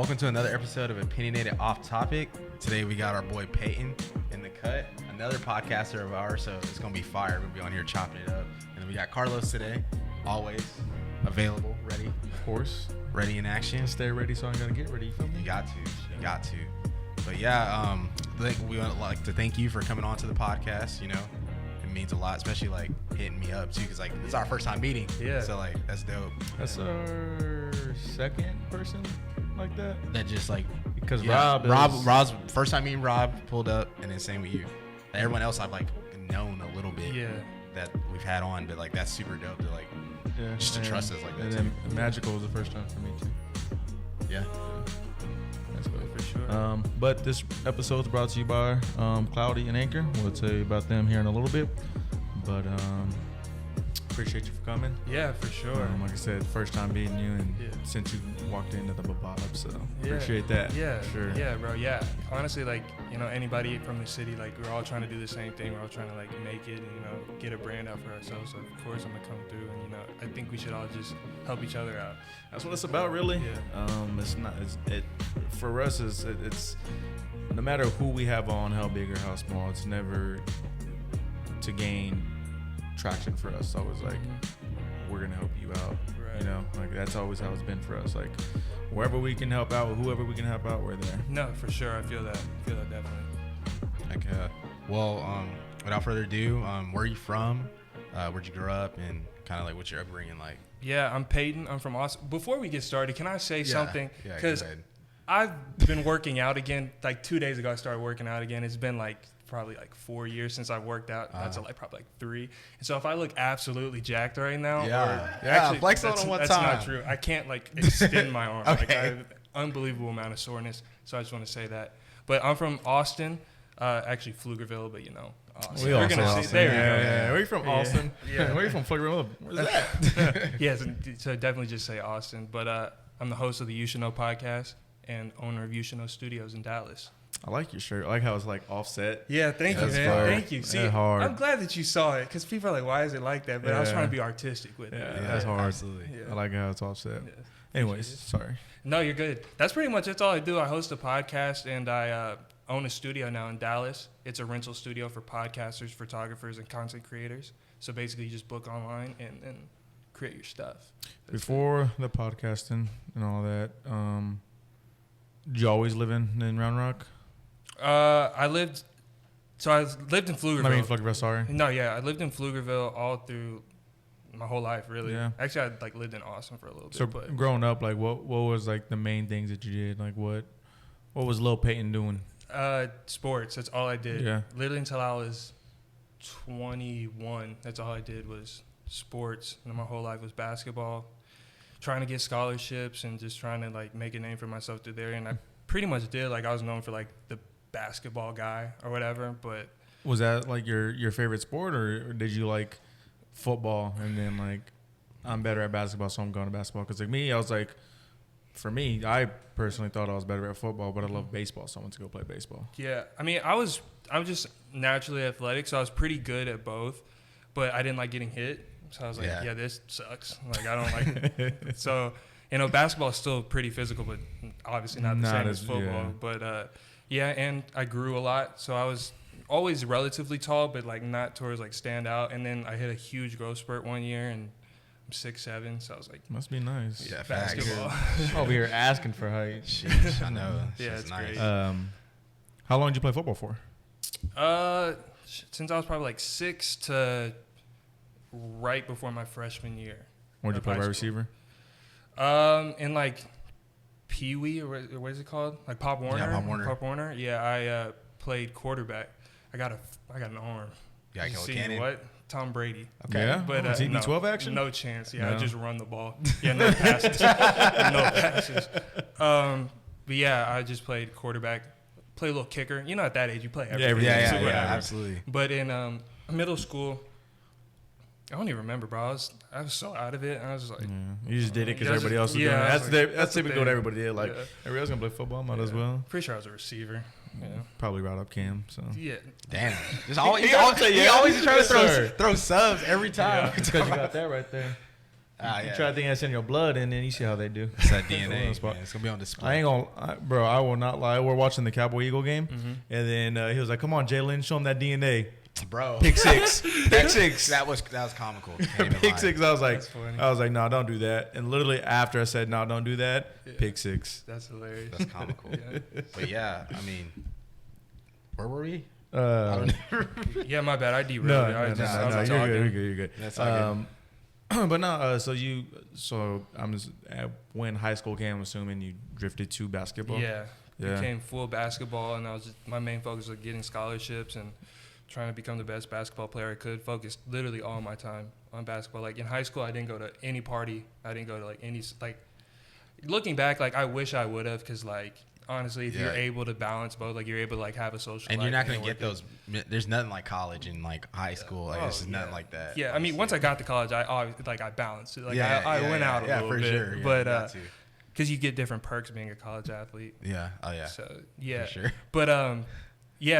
Welcome to another episode of Opinionated Off-Topic. Today we got our boy Peyton in the cut, another podcaster of ours, so it's going to be fire. We'll be on here chopping it up. And then we got Carlos today, always available, ready. Of course. Ready in action. Stay ready so I gotta get ready. You got to. But yeah, we would like to thank you for coming on to the podcast, you know. It means a lot, especially like hitting me up too, because like it's our first time meeting. Yeah. So like that's dope. That's our second person like that. That just like Because yeah, Rob's first time meeting Rob pulled up, and then same with you. Everyone else I've like known a little bit. Yeah. That we've had on, but like that's super dope to like just to and, trust us like that. And too. then Magical was the first time for me too. Yeah. That's good. For sure. But this episode's brought to you by Cloudy and Anchor. We'll tell you about them here in a little bit. But appreciate you for coming. Yeah, for sure. Like I said, first time meeting you, and since you walked into the Bob, so appreciate that. Yeah, sure. Yeah, bro. Yeah, honestly, like, you know, anybody from the city, like, we're all trying to do the same thing. We're all trying to like make it, and, you know, get a brand out for ourselves. So of course I'm gonna come through, and you know, I think we should all just help each other out. That's what it's about, really. Yeah. It's not. It for us is it's no matter who we have on, how big or how small. It's never to gain traction for us. It's always like we're gonna help you out. Right. You know, like that's always how it's been for us. Like wherever we can help out, whoever we can help out, we're there. No, for sure. I feel that definitely. Okay. Well, without further ado, where are you from? Where'd you grow up, and kind of like what's your upbringing like? Yeah, I'm Peyton. I'm from Austin. Before we get started, can I say something? Yeah, Because go ahead. I've been working out again. Like 2 days ago, I started working out again. It's been like probably like 4 years since I've worked out. That's like probably like 3. And so if I look absolutely jacked right now, Flex on one that's time. not true. I can't like extend my arm. Like I Okay. have an unbelievable amount of soreness. So I just want to say that. But I'm from Austin, actually Pflugerville, but you know. Austin. We all We're gonna say see. Austin. There you go. Yeah. Where you from, Yeah. Austin? Yeah. Where you from, Pflugerville? Where's that? Yeah, so definitely just say Austin. But I'm the host of the You Should Know podcast and owner of You Should Know Studios in Dallas. I like your shirt. I like how it's like offset. Yeah, thank you, That's man. fire. Thank you. See, That's hard. I'm glad that you saw it because people are like, why is it like that? But I was Yeah. trying to be artistic with Yeah, it. that's hard. Absolutely. Yeah. I like how it's offset. Yeah. Anyways, sorry. No, you're good. That's pretty much all I do. I host a podcast, and I own a studio now in Dallas. It's a rental studio for podcasters, photographers, and content creators. So basically, you just book online and create your stuff. Before the podcasting and all that, did you always live in Round Rock? I lived in Pflugerville. I mean, Pflugerville, sorry. No, yeah, I lived in Pflugerville all through my whole life, really. Yeah. Actually, I like lived in Austin for a little bit. So but growing up, like, what was like the main things that you did? Like, what was Lil Peyton doing? sports. That's all I did. Yeah. Literally until I was 21. That's all I did was sports. And my whole life was basketball. Trying to get scholarships and just trying to like make a name for myself through there. And I pretty much did. Like I was known for like the basketball guy or whatever. But Was that like your favorite sport, or did you like football and then like I'm better at basketball, so I'm going to basketball? Because like me, I was like, for me, I personally thought I was better at football, but I love baseball, so I went to go play baseball. yeah, I mean, I'm just naturally athletic, so I was pretty good at both. But I didn't like getting hit. So I was like, yeah, this sucks. Like, I don't like it. So, you know, basketball is still pretty physical, but obviously not the same as football. Yeah. But, yeah, and I grew a lot. So I was always relatively tall, but, like, not towards, like, stand out. And then I hit a huge growth spurt one year, and I'm 6'7", so I was like, Must be nice. Yeah, basketball. Over here asking for height. Sheesh, I know. Yeah, Shit's it's nice. great. How long did you play football for? Since I was probably, like, 6 to right before my freshman year. Where'd you of play, high wide school. receiver? In like Pee Wee or what is it called? Like Pop Warner. Yeah, Pop Warner. Pop Warner. Yeah, I played quarterback. I got an arm. You got You a see cannon. what? Tom Brady. Okay. Yeah? But TB12 action? No chance. Yeah, No. I just run the ball. Yeah, no passes. No passes. But yeah, I just played quarterback. Play a little kicker. You know, at that age, you play everything. everything. So Yeah, whatever. absolutely. But in middle school, I don't even remember, bro. I was so out of it. I was just like, Yeah. You just did it because Yeah, everybody else was yeah, doing it. I was That's, like, that's that's the typically what thing. everybody did. Like, Yeah. everybody else going to play football, might as well. pretty sure I was a receiver. Yeah. Probably right up Cam, so. Yeah. Damn. He always say he yeah. always trying to Yes, sir. throw subs every time. Because you got that right there. You try to think that's in your blood, and then you see how they do. It's that DNA, man. It's going to be on display. I ain't going to, bro, I will not lie. We're watching the Cowboy-Eagle game, and then he was like, come on, Jalen, show him that DNA. Bro. Pick six. Pick six. That was comical. Pick six. I was like, no, don't do that. And literally after I said, no, don't do that, pick six. That's hilarious. That's comical. But yeah, I mean, where were we? Yeah, my bad. I derailed. No, you're good. That's all good. But no, so I'm just when high school came, I'm assuming you drifted to basketball. Yeah. Became full basketball, and my main focus was getting scholarships and trying to become the best basketball player I could. Focused literally all my time on basketball. Like in high school, I didn't go to any party. I didn't go to like any like. Looking back, like I wish I would have, because like honestly, if you're able to balance both, like you're able to like have a social and life, you're not gonna get those. There's nothing like college and like high school. Like this is nothing like that. Yeah, I mean, once I got to college, I balanced it. Like I went out a little bit, sure. But because you get different perks being a college athlete. Yeah. Oh yeah. So yeah, for sure. But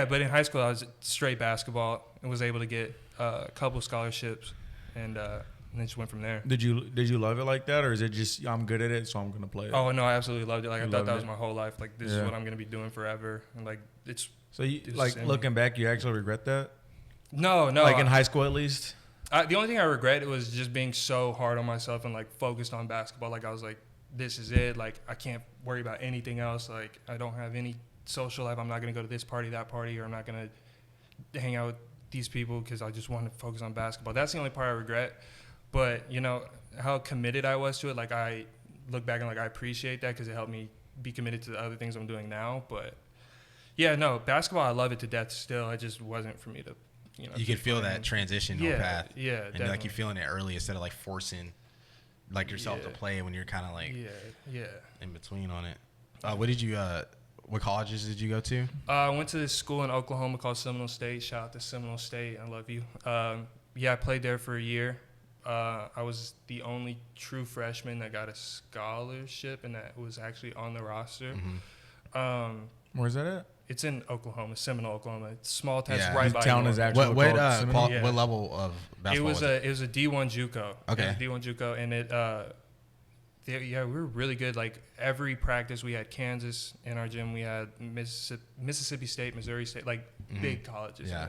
but in high school I was straight basketball and was able to get a couple scholarships, and then just went from there. Did you love it like that, or is it just I'm good at it, so I'm gonna play it? Oh no, I absolutely loved it. Like I thought that was my whole life. Like this is what I'm gonna be doing forever, and like it's. So you like looking back, you actually regret that? No. Like in high school at least. The only thing I regret was just being so hard on myself and like focused on basketball. Like I was like, this is it. Like I can't worry about anything else. Like I don't have any social life. I'm not gonna go to this party, that party, or I'm not gonna hang out with these people because I just want to focus on basketball. That's the only part I regret. But you know how committed I was to it. Like I look back and like I appreciate that because it helped me be committed to the other things I'm doing now. But yeah, no, basketball, I love it to death still. It just wasn't for me to, you know. You can feel that transition path. Yeah, and definitely. like you're feeling it early instead of like forcing like yourself to play when you're kind of like in between on it. What colleges did you go to? I went to this school in Oklahoma called Seminole State. Shout out to Seminole State. I love you. I played there for a year. I was the only true freshman that got a scholarship, and that was actually on the roster. Where's that at? It's in Oklahoma, Seminole, Oklahoma. It's a small town, right by town is actually what level of basketball was it? It was a D1 JUCO. Okay. D1 JUCO, and we were really good. Like every practice, we had Kansas in our gym. We had Mississippi State, Missouri State, like big colleges. Yeah.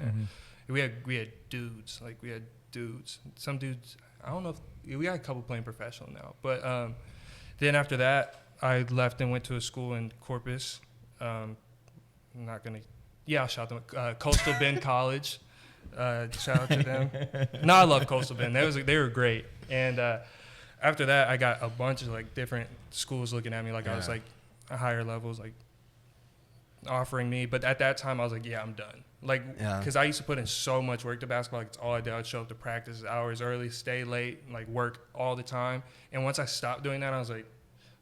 We had dudes. Like we had dudes. Some dudes. I don't know if we got a couple playing professional now. But then after that, I left and went to a school in Corpus. I'm not gonna. Yeah, I'll shout them. Coastal Bend College. Shout out to them. No, I love Coastal Bend. They were great. And after that, I got a bunch of like different schools looking at me like I was like higher levels like offering me. But at that time, I was like, yeah, I'm done. Like, because I used to put in so much work to basketball. Like, it's all I did. I'd show up to practice hours early, stay late, like work all the time. And once I stopped doing that, I was like,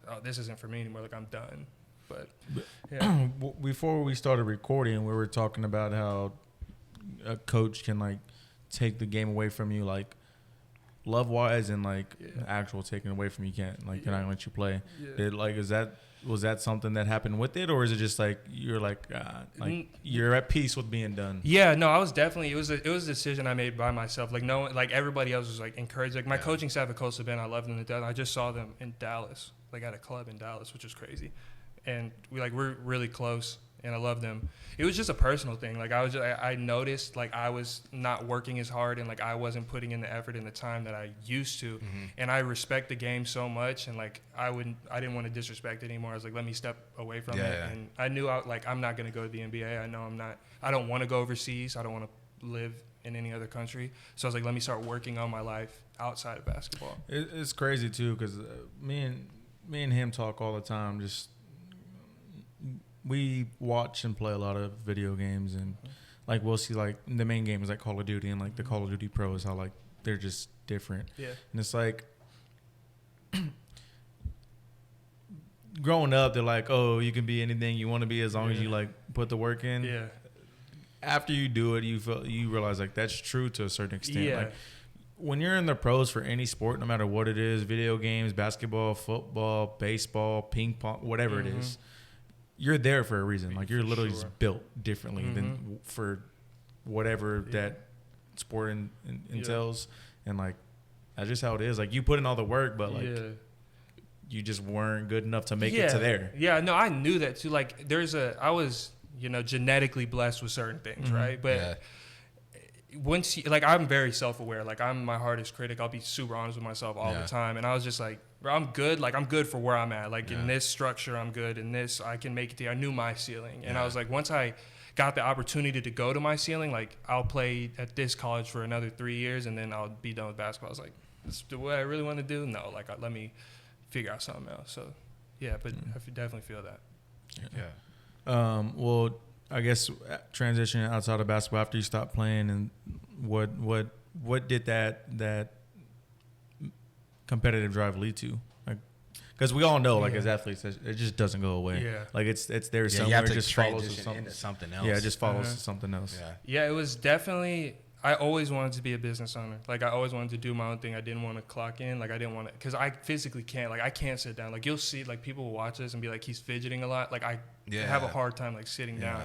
oh, this isn't for me anymore. Like, I'm done. But yeah. Before we started recording, we were talking about how a coach can like take the game away from you, like love wise, and like actual taking away from you can't like can I let you play? Was that something that happened with it, or is it just like you're like you're at peace with being done? Yeah, no, I was definitely it was a decision I made by myself. Like no one, like everybody else was like encouraged. Like my coaching staff at Coastal Bend, I loved them to death. I just saw them in Dallas, like at a club in Dallas, which was crazy. And we're really close, and I love them. It was just a personal thing. Like I noticed like I was not working as hard, and like I wasn't putting in the effort and the time that I used to. And I respect the game so much, and like I didn't want to disrespect it anymore. I was like, let me step away from it. And I knew I'm not going to go to the NBA. I know I don't want to go overseas. I don't want to live in any other country. So I was like, let me start working on my life outside of basketball. It's crazy too, because me and him talk all the time. Just we watch and play a lot of video games, and like we'll see like the main game is like Call of Duty, and like the Call of Duty Pros, how like they're just different. Yeah. And it's like growing up, they're like, oh, you can be anything you want to be as long as you like put the work in. Yeah. After you do it, you realize like that's true to a certain extent. Yeah. Like when you're in the pros for any sport, no matter what it is, video games, basketball, football, baseball, ping pong, whatever it is, you're there for a reason. Like you're literally just built differently than for whatever that sport entails. And like that's just how it is. Like, you put in all the work, but like you just weren't good enough to make it to there. Yeah, no, I knew that too. Like, I was, genetically blessed with certain things, right? But once I'm very self-aware. Like, I'm my hardest critic. I'll be super honest with myself all the time. And I was just like, bro, I'm good. Like, I'm good for where I'm at. Like, in this structure, I'm good. In this, I can make it there. I knew my ceiling. And I was like, once I got the opportunity to go to my ceiling, like, I'll play at this college for another 3 years, and then I'll be done with basketball. I was like, this is what I really want to do? No, like, let me figure out something else. So, yeah, but I definitely feel that. Yeah. Well, I guess transitioning outside of basketball after you stopped playing, and what did that competitive drive lead to? Like, because we all know, like, as athletes, it just doesn't go away. Yeah. Like, it's there somewhere. You have to just follows into something else. Yeah, it just follows to something else. Yeah, it was definitely. I always wanted to be a business owner. Like, I always wanted to do my own thing. I didn't want to clock in. Like, I didn't want to, because I physically can't. Like, I can't sit down. Like, you'll see, like, people will watch this and be like, he's fidgeting a lot. Like, I have a hard time, like, sitting down.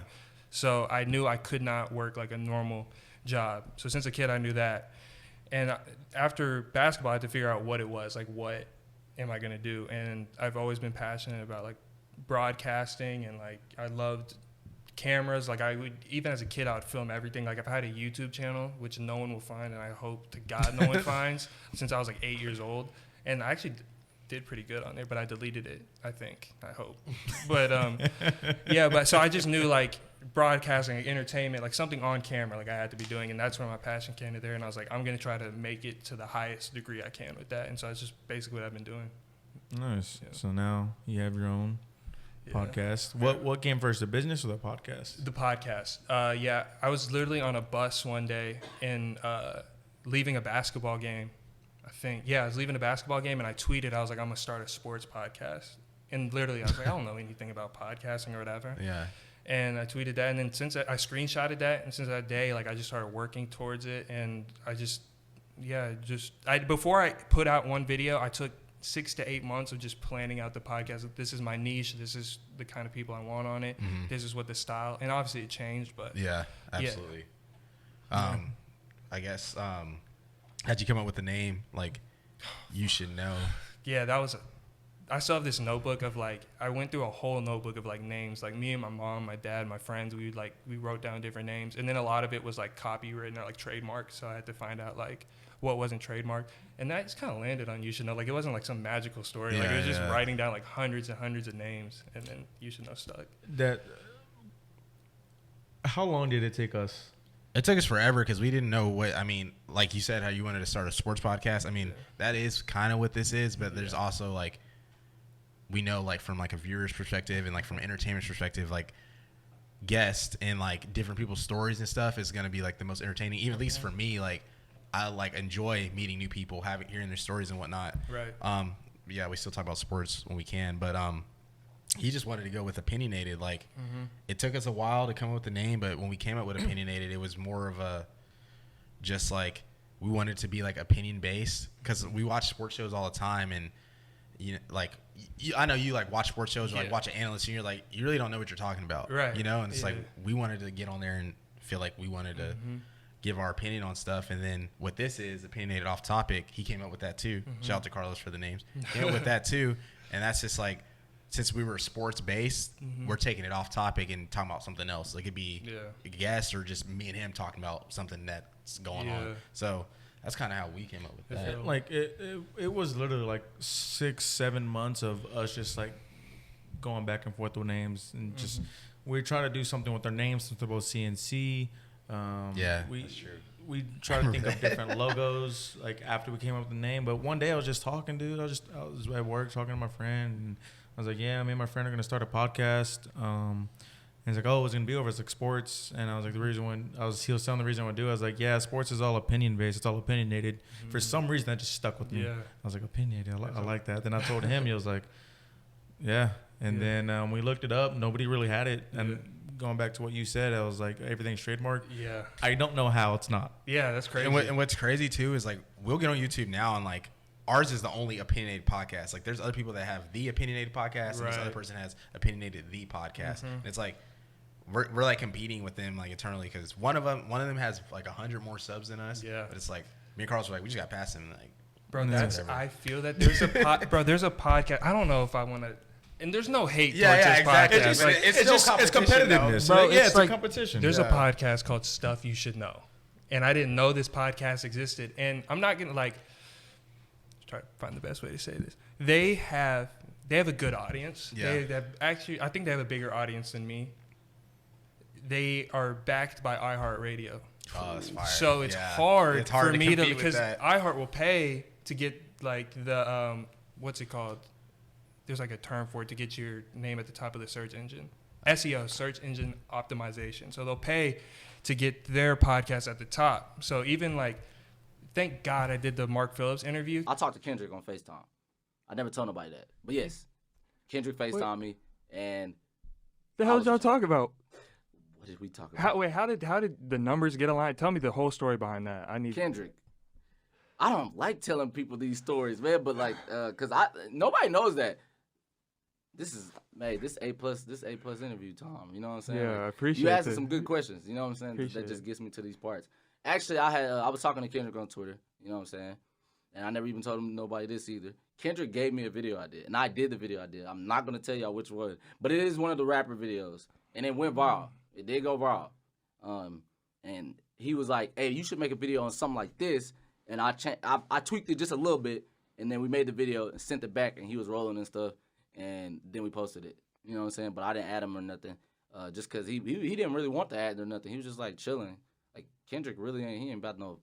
So I knew I could not work, like, a normal job. So since a kid, I knew that. And after basketball, I had to figure out what it was. Like, what am I going to do? And I've always been passionate about, like, broadcasting. And, like, I loved cameras. Like, I would, even as a kid, I would film everything. Like, if I had a YouTube channel, which no one will find, and I hope to God no one finds, since I was like 8 years old. And I actually did pretty good on there, but I deleted it, I think. I hope. But but so I just knew, like, broadcasting, like, entertainment, like, something on camera, like, I had to be doing, and that's where my passion came to there. And I was like, I'm gonna try to make it to the highest degree I can with that. And so that's just basically what I've been doing. Nice. So now you have your own podcast. What came first, the business or the podcast? The podcast. I was literally on a bus one day and leaving a basketball game. I was leaving a basketball game, and I tweeted, I was like, I'm gonna start a sports podcast. And literally, I was like, I don't know anything about podcasting or whatever. Yeah. And I tweeted that, and then since I screenshotted that, and since that day, like, I just started working towards it, and I just before I put out one video, I took 6 to 8 months of just planning out the podcast. This is my niche. This is the kind of people I want on it. Mm-hmm. This is what the style, and obviously it changed, but yeah, absolutely. I guess how'd you come up with the name? Like, you should know. Yeah, I still have this notebook of, like, I went through a whole notebook of, like, names. Like, me and my mom, my dad, my friends, we wrote down different names, and then a lot of it was, like, copywritten or, like, trademarked. So I had to find out, like, what wasn't trademarked, and that just kind of landed on You Should Know. Like, it wasn't like some magical story. Like, it was just writing down, like, hundreds and hundreds of names, and then You Should Know stuck. How long did it take us? It took us forever because we didn't know what. I mean, like you said, how you wanted to start a sports podcast. I mean, that is kind of what this is, but there's also, like, we know, like, from, like, a viewer's perspective and, like, from an entertainment perspective, like, guests and, like, different people's stories and stuff is going to be, like, the most entertaining. Even at least for me, like, I, like, enjoy meeting new people, hearing their stories and whatnot. Right. Yeah, we still talk about sports when we can, but he just wanted to go with Opinionated. Like, it took us a while to come up with the name, but when we came up with Opinionated, it was more of a just, like, we wanted to be, like, opinion based, because we watch sports shows all the time, and like, I know you, like, watch sports shows or, like, watch an analyst, and you're like, you really don't know what you're talking about, right? And it's like, we wanted to get on there and feel like we wanted to give our opinion on stuff. And then what this is, Opinionated Off-Topic, he came up with that too. Shout out to Carlos for the names. Came up with that too. And that's just, like, since we were sports based, we're taking it off topic and talking about something else. Like, it could be a guest or just me and him talking about something that's going on. So that's kind of how we came up with that. Like, it was literally like 6-7 months of us just, like, going back and forth with names, and just we try to do something with our names, something about CNC. That's true. We try to think of different logos, like, after we came up with the name. But one day I was just talking, dude. I was at work talking to my friend, and I was like, yeah, me and my friend are going to start a podcast. And he's like, oh, it's going to be over. It's like sports. And I was like, he was telling the reason I would do it. I was like, yeah, sports is all opinion based. It's all opinionated. For some reason, that just stuck with me. I was like, opinionated. I like that. Then I told him, he was like, yeah. And then we looked it up. Nobody really had it. And going back to what you said, I was like, everything's trademarked. Yeah. I don't know how it's not. Yeah, that's crazy. And what's crazy too is, like, we'll get on YouTube now, and, like, ours is the only opinionated podcast. Like, there's other people that have the opinionated podcast, and this other person has opinionated the podcast. And it's like we're like competing with them, like, eternally, because one of them has like 100 more subs than us. Yeah. But it's like me and Carlos were like, we just got past him. Like, Bro, I feel that there's a podcast. I don't know if I want to. And there's no hate towards this exactly. podcast. It's competitiveness. Bro, It's like, a competition. There's a podcast called Stuff You Should Know. And I didn't know this podcast existed. And I'm not going to try to find the best way to say this. They have a good audience. Yeah. Actually, I think they have a bigger audience than me. They are backed by iHeartRadio. Oh, that's fire. So it's hard for me to, because iHeart will pay to get the what's it called? There's a term for it, to get your name at the top of the search engine. SEO, search engine optimization. So they'll pay to get their podcast at the top. So even thank God I did the Mark Phillips interview. I talked to Kendrick on FaceTime. I never told nobody that. But yes, Kendrick FaceTimed me, and the hell did y'all talk about? What did we talk about? How did the numbers get aligned? Tell me the whole story behind that. I need Kendrick. I don't like telling people these stories, man, but cause nobody knows that. This is this A+ interview, Tom. You know what I'm saying? Yeah, I appreciate it. You asked some good questions. You know what I'm saying? Appreciate that just gets me to these parts. Actually, I was talking to Kendrick on Twitter. You know what I'm saying? And I never even told nobody this either. Kendrick gave me a video I did, and I did the video I did. I'm not gonna tell y'all which one, but it is one of the rapper videos, and it went viral. It did go viral. And he was like, "Hey, you should make a video on something like this." And I tweaked it just a little bit, and then we made the video and sent it back, and he was rolling and stuff, and then we posted it. You know what I'm saying? But I didn't add him or nothing, just because he didn't really want to add or nothing. He was just chilling. Kendrick really ain't about no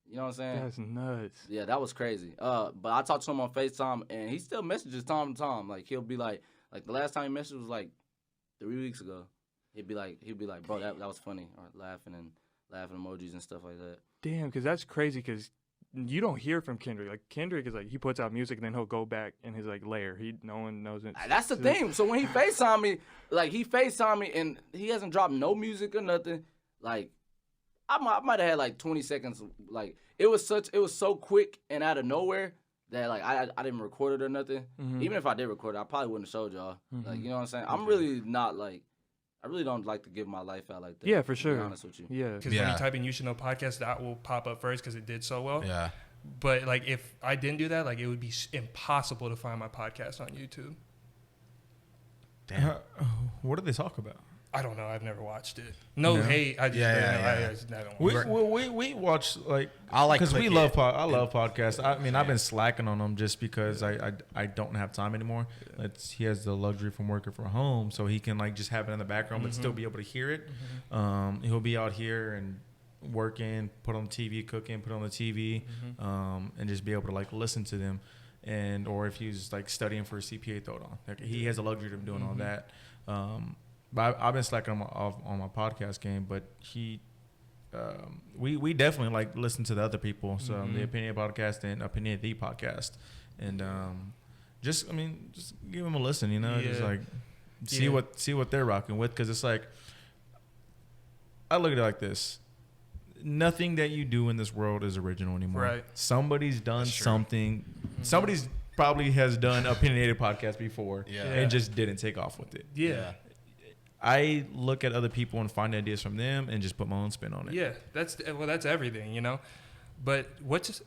you know what I'm saying? That's nuts. Yeah, that was crazy. But I talked to him on FaceTime, and he still messages time to time. He'll be like the last time he messaged was 3 weeks ago. He'd be like, bro, that was funny, or laughing emojis and stuff like that. Damn, because that's crazy. Because you don't hear from Kendrick. Kendrick is he puts out music and then he'll go back in his lair. No one knows it. That's the thing. So when he FaceTimed me, and he hasn't dropped no music or nothing. I might have had 20 seconds. It was so quick and out of nowhere that I didn't record it or nothing. Mm-hmm. Even if I did record it, I probably wouldn't have showed y'all. Mm-hmm. You know what I'm saying? I'm really not I really don't like to give my life out like that. Yeah, for sure. To be honest with you. Yeah. Because when you type in "You Should Know" podcast, that will pop up first because it did so well. Yeah. But if I didn't do that, it would be impossible to find my podcast on YouTube. Damn. What do they talk about? I don't know. I've never watched it. No hate. I just I don't we watch I because we love I love podcasts. I mean, I've been slacking on them just because I don't have time anymore. Yeah. He has the luxury from working from home, so he can just have it in the background but still be able to hear it. Mm-hmm. He'll be out here and working, put on the TV, cooking, put on the TV, and just be able to listen to them. And or if he's studying for a CPA, throw it on. He has the luxury of doing all that. But I've been slacking on my podcast game, but we definitely listen to the other people. So the Opinionated podcast and Opinionated the podcast, and just give them a listen. Just see what they're rocking with, because it's I look at it like this: nothing that you do in this world is original anymore. Right? Somebody's done something. Mm-hmm. Somebody's probably has done Opinionated podcast before, and just didn't take off with it. Yeah. I look at other people and find ideas from them and just put my own spin on it. Yeah, that's everything, But what's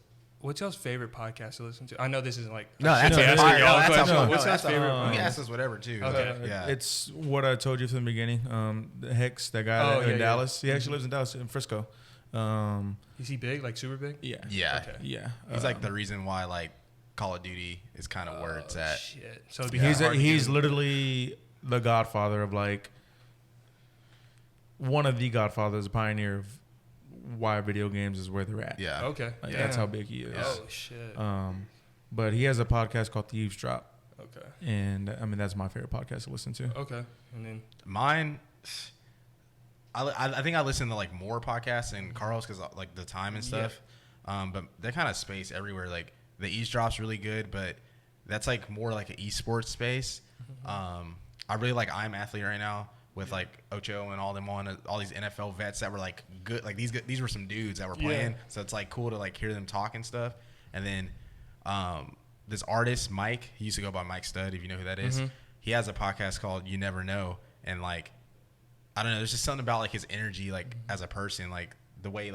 y'all's favorite podcast to listen to? I know this isn't that's what's y'all's favorite? You can ask us whatever too. Okay. Yeah. It's what I told you from the beginning. Hex, that guy in Dallas. He actually lives in Dallas, in Frisco. Is he big? Super big? Yeah. Yeah. Okay. Yeah. He's the reason why Call of Duty is kind of where it's at. Shit. So he's literally the godfather of one of the godfathers, a pioneer of why video games is where they're at. Yeah. Okay. That's how big he is. Oh shit. But he has a podcast called The Eavesdrop. Okay. And that's my favorite podcast to listen to. Okay. And then mine, I think I listen to more podcasts than Carlos because the time and stuff. Yeah. But they're kind of spaced everywhere. The Eavesdrop's really good, but that's more an esports space. Mm-hmm. I really like I'm Athlete right now with Ocho and all them on all these NFL vets that were good. These were some dudes that were playing. Yeah. So it's cool to hear them talk and stuff. And then this artist Mike, he used to go by Mike Stud, if you know who that is. Mm-hmm. He has a podcast called You Never Know, and I don't know, there's just something about his energy as a person, the way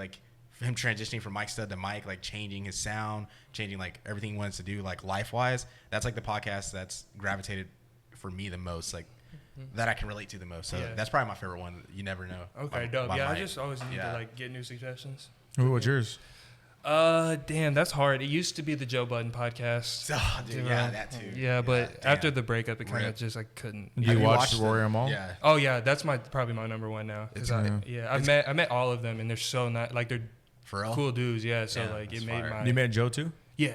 him transitioning from mic stud to mic, like changing his sound, changing like everything he wants to do, like life wise. That's like the podcast that's gravitated for me the most, like that I can relate to the most. So that's probably my favorite one. You never know. Okay, dope. Yeah, I just always need to like get new suggestions. What's yours? Damn, that's hard. It used to be the Joe Budden podcast. Oh, dude, yeah, that too. Yeah, but after the breakup, it kind of just I couldn't. Do you watch Rory and Mal? Yeah. Oh yeah, that's probably my number one now. I met all of them, and they're so nice. Like they're for real? Cool dudes. Yeah, so like it made my. You met Joe too? Yeah.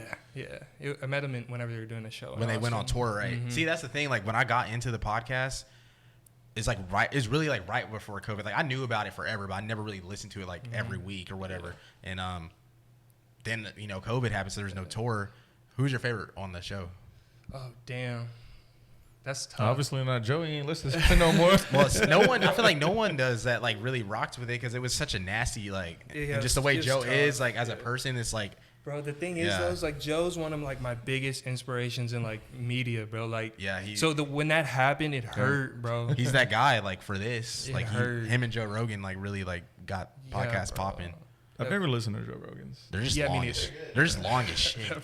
I met him whenever they were doing a show. When they went on tour, right? Mm-hmm. See, that's the thing. Like when I got into the podcast, it's like it's really like right before COVID. Like I knew about it forever, but I never really listened to it like every week or whatever. And then COVID happened, so there's no tour. Who's your favorite on the show? Oh damn, that's tough. Obviously not Joe. He ain't listening no more. Well, no one. I feel like no one does that. Like really rocked with it because it was such a nasty and just the way Joe is like as a person. It's like. Bro, the thing is, though, is like Joe's one of like my biggest inspirations in like media, bro. Like, when that happened, it hurt, bro. He's that guy, like for this, like him and Joe Rogan, like really like got podcasts popping. I've never listened to Joe Rogan's. They're just long as they're just long as shit.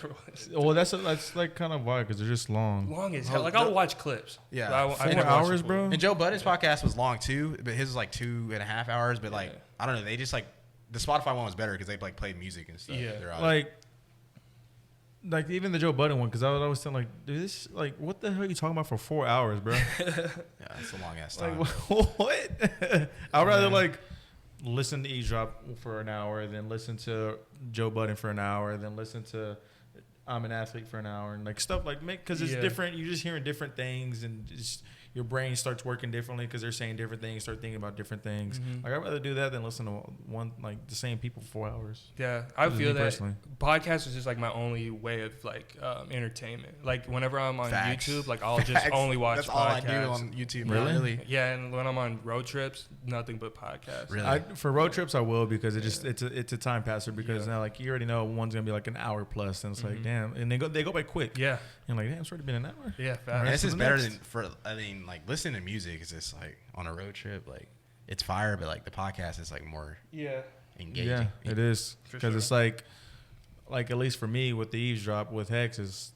Well, that's like kind of why, because they're just long. Long as hell. Like I'll watch clips. Yeah, 4 hours, bro. And Joe Budden's podcast was long too, but his was like 2.5 hours. But like I don't know, they just like. The Spotify one was better because they like played music and stuff. Yeah, like even the Joe Budden one, because I was always saying like, dude, this like what the hell are you talking about for 4 hours, bro? Yeah, it's a long ass time. Like what? I'd rather like listen to Eavesdrop for an hour, then listen to Joe Budden for an hour, then listen to I'm an Athlete for an hour, and like stuff like because it's different. You're just hearing different things, and just your brain starts working differently because they're saying different things, start thinking about different things. Mm-hmm. Like I'd rather do that than listen to one like the same people for 4 hours. Yeah, I feel that personally. Podcast is just like my only way of like entertainment. Like whenever I'm on YouTube, like I'll just only watch That's podcasts. all I do on YouTube. Really? Yeah, and when I'm on road trips, nothing but podcasts. Really? For road trips, I will because it's a time passer because now like you already know one's gonna be like an hour plus, and it's like damn, and they go by quick. Yeah, and like damn, it's already been an hour. Yeah, and this is better than like listening to music is just like on a road trip, like it's fire, but like the podcast is like more engaging. Yeah, it is because it's like at least for me with the Eavesdrop with Hex is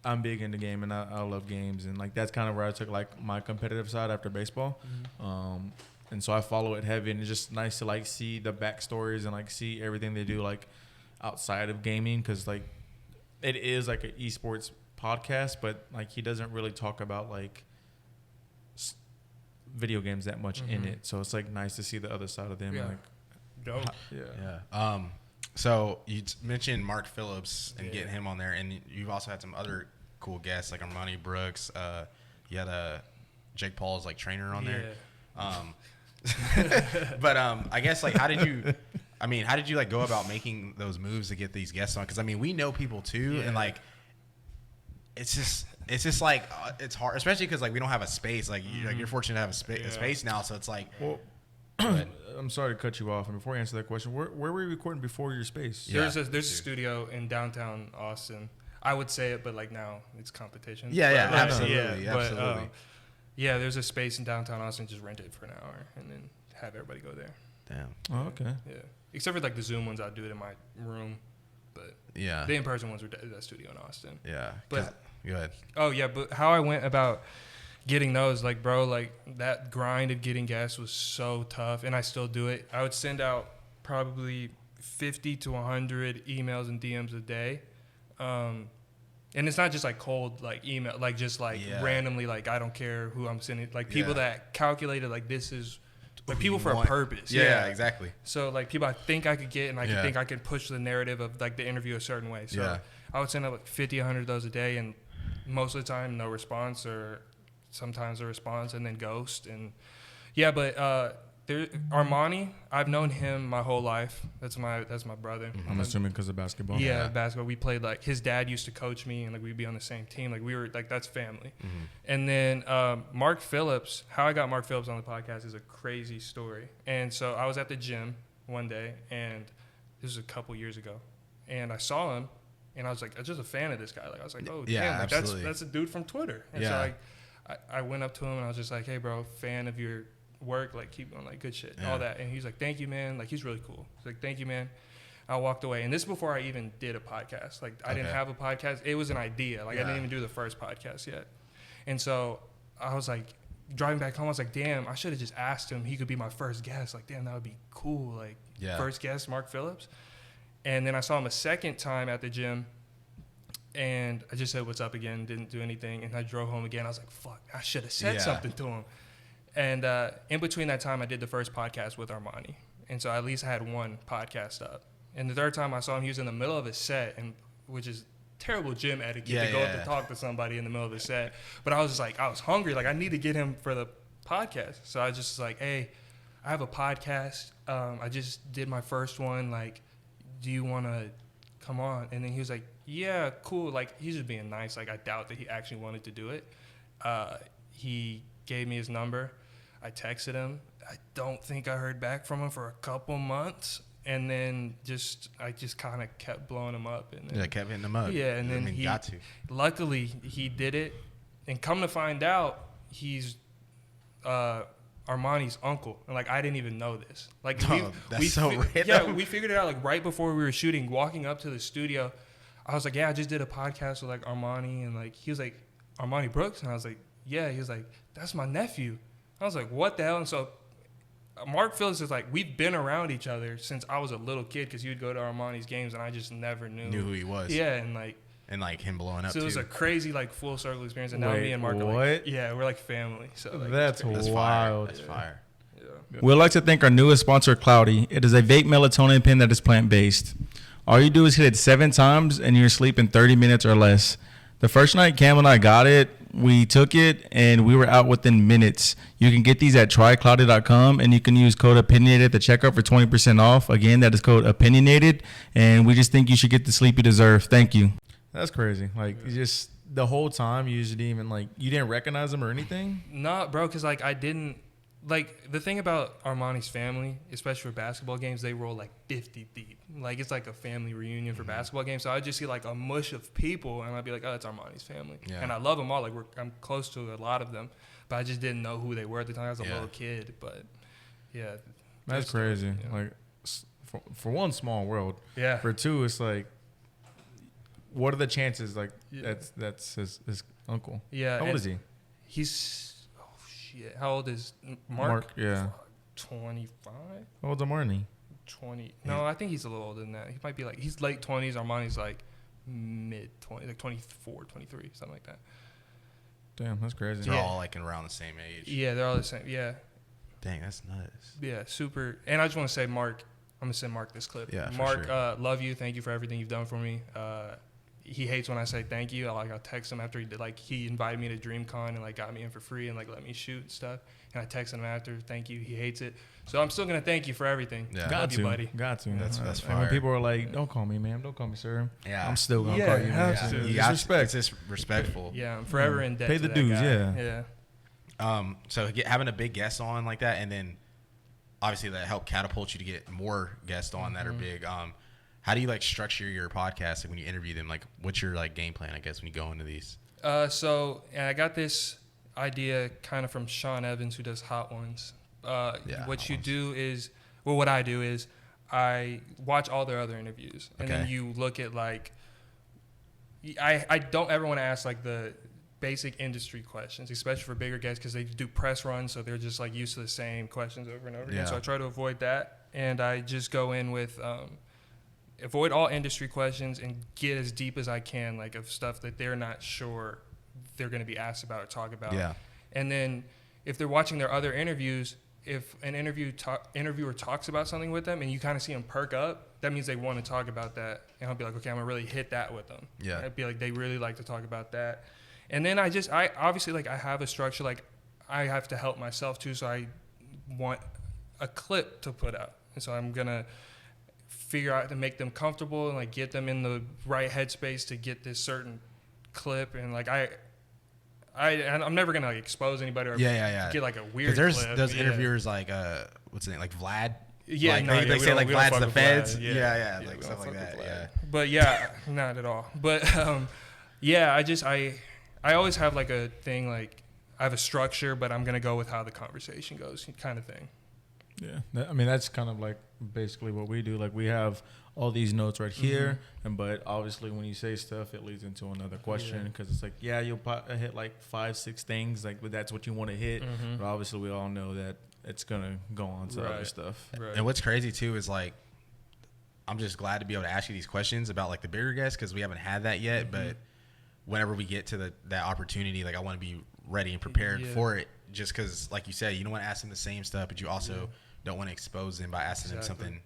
I'm big into game and I love games, and like that's kind of where I took like my competitive side after baseball. And so I follow it heavy, and it's just nice to like see the backstories and like see everything they do like outside of gaming, because like it is like an esports podcast, but like he doesn't really talk about like video games that much in it, so it's like nice to see the other side of them. Like dope. So you mentioned Mark Phillips and getting him on there, and you've also had some other cool guests like Armani Brooks. You had Jake Paul's like trainer on there. But I guess like how did you like go about making those moves to get these guests on? Because I mean we know people too, and like it's just like it's hard, especially because like we don't have a space. Like, you're fortunate to have a space now, so it's like. Well, I'm sorry to cut you off, and before you answer that question, where were you recording before your space? There's a studio in downtown Austin. I would say it, but like now it's competition. Absolutely. There's a space in downtown Austin. Just rent it for an hour and then have everybody go there. Damn. Oh, okay. Yeah. Except for like the Zoom ones, I'd do it in my room, but the in-person ones were that studio in Austin. Yeah. But go ahead. Oh yeah, but how I went about getting those, like, bro, like that grind of getting guests was so tough, and I still do it. I would send out probably 50 to 100 emails and DMs a day. And it's not just like cold like email, like just like randomly, like I don't care who I'm sending, like people that calculated like this is like people for a purpose. Yeah, exactly. So like people I think I could get, and I could think I could push the narrative of like the interview a certain way. So I would send out like 50, 100 of those a day, and most of the time no response, or sometimes a response and then ghost. And but Armani, I've known him my whole life. That's my brother. I'm assuming because of basketball. Yeah, basketball. We played, like, his dad used to coach me, and like we'd be on the same team. Like we were like, that's family. And then Mark Phillips, how I got Mark Phillips on the podcast is a crazy story. And so I was at the gym one day, and this was a couple years ago, and I saw him, and I was like, I'm just a fan of this guy. Like I was like, oh damn, like, that's a dude from Twitter. And so like I went up to him and I was just like, hey bro, fan of your work, like keep on, like good shit, all that. And he's like, thank you, man. Like he's really cool. He's like, thank you, man. I walked away. And this is before I even did a podcast. Like, I didn't have a podcast. It was an idea. Like, I didn't even do the first podcast yet. And so I was like, driving back home, I was like, damn, I should have just asked him. He could be my first guest. Like, damn, that would be cool. Like, first guest, Mark Phillips. And then I saw him a second time at the gym. And I just said, what's up again? Didn't do anything. And I drove home again. I was like, fuck, I should have said something to him. And in between that time, I did the first podcast with Armani. And so at least I had one podcast up. And the third time I saw him, he was in the middle of his set, and which is terrible gym etiquette to go up to talk to somebody in the middle of his set. But I was just like, I was hungry. Like, I need to get him for the podcast. So I just was like, hey, I have a podcast. I just did my first one. Like, do you want to come on? And then he was like, yeah, cool. Like, he's just being nice. Like, I doubt that he actually wanted to do it. He gave me his number. I texted him. I don't think I heard back from him for a couple months. And then I just kind of kept blowing him up. And then, kept hitting him up. Yeah, and then he got to. Luckily, he did it. And come to find out, he's Armani's uncle. And, like, I didn't even know this. Like, that's so random. Yeah, we figured it out, like, right before we were shooting, walking up to the studio. I was like, yeah, I just did a podcast with, like, Armani. And, like, he was like, Armani Brooks? And I was like, yeah. He was like, that's my nephew. I was like, what the hell? And so Mark Phillips is like, we've been around each other since I was a little kid because he would go to Armani's games and I just never knew who he was. Yeah, and like him blowing up. So it was a crazy like full circle experience, and now me and Mark are like, we're like family. So like, that's wild. That's fire. Yeah. We'd like to thank our newest sponsor, Cloudy. It is a vape melatonin pen that is plant-based. All you do is hit it 7 times and you're asleep in 30 minutes or less. The first night Cam and I got it, we took it and we were out within minutes. You can get these at trycloudy.com and you can use code opinionated at the checkout for 20% off. Again, that is code opinionated, and we just think you should get the sleep you deserve. Thank you. That's crazy. Like, you just the whole time you didn't even like, you didn't recognize him or anything? Nah, bro, because like I didn't. Like, the thing about Armani's family, especially for basketball games, they roll like 50 deep. Like, it's like a family reunion for basketball games. So I'd just see like a mush of people, and I'd be like, oh, it's Armani's family. Yeah. And I love them all. Like, I'm close to a lot of them, but I just didn't know who they were at the time. I was a little kid, but yeah. That's crazy. Yeah. Like, for one, small world. Yeah. For two, it's like, what are the chances? Like, that's his uncle. Yeah. How old is he? He's... Shit. How old is Mark? Yeah. 25? How old's Armani? 20. No, I think he's a little older than that. He might be like, he's late 20s. Armani's like mid-20s, like 24, 23, something like that. Damn, that's crazy. They're all like around the same age. Yeah, they're all the same. Yeah. Dang, that's nuts. Yeah, super. And I just want to say, Mark, I'm going to send Mark this clip. Yeah, Mark, sure. Love you. Thank you for everything you've done for me. He hates when I say thank you. I'll text him after he did, like, he invited me to DreamCon and like got me in for free and like let me shoot and stuff. And I text him after, thank you. He hates it. So I'm still gonna thank you for everything. Yeah. Got you, buddy. Got to. That's fire. And when people are like, don't call me ma'am, don't call me sir. Yeah. I'm still gonna call you ma'am. Yeah. You got respect. It's just respectful. Yeah, I'm forever in debt. Pay to the that dues. guy. Yeah. So having a big guest on like that, and then obviously that helped catapult you to get more guests on that are big. How do you like structure your podcast when you interview them? Like, what's your like game plan, I guess, when you go into these? So I got this idea kind of from Sean Evans, who does Hot Ones. What you do is, well, what I do is I watch all their other interviews, and then you look at like, I don't ever want to ask like the basic industry questions, especially for bigger guests, because they do press runs, so they're just like used to the same questions over and over again. So I try to avoid that, and I just go in with avoid all industry questions and get as deep as I can, like of stuff that they're not sure they're going to be asked about or talk about. Yeah. And then if they're watching their other interviews, if an interviewer talks about something with them and you kind of see them perk up, that means they want to talk about that. And I'll be like, okay, I'm going to really hit that with them. Yeah. I'd be like, they really like to talk about that. And then I obviously, like, I have a structure, like I have to help myself too. So I want a clip to put out. And so I'm going to figure out to make them comfortable and like get them in the right headspace to get this certain clip. And like I'm never gonna like expose anybody or get like a weird there's clip. Those interviewers like what's his name, like Vlad. Yeah, like, they say like Vlad's the feds. Vlad. Yeah, like stuff like that. Yeah, but not at all. But I always have like a thing, like I have a structure, but I'm gonna go with how the conversation goes, kind of thing. Yeah, I mean that's kind of like basically what we do. Like we have all these notes right here, but obviously when you say stuff, it leads into another question because it's like, you'll hit like 5-6 things, like but that's what you want to hit. But obviously we all know that it's gonna go on to other stuff. Right. And what's crazy too is like, I'm just glad to be able to ask you these questions about like the bigger guests because we haven't had that yet. But whenever we get to that opportunity, like I want to be ready and prepared for it. Just because, like you said, you don't want to ask them the same stuff, but you also don't want to expose them by asking them something,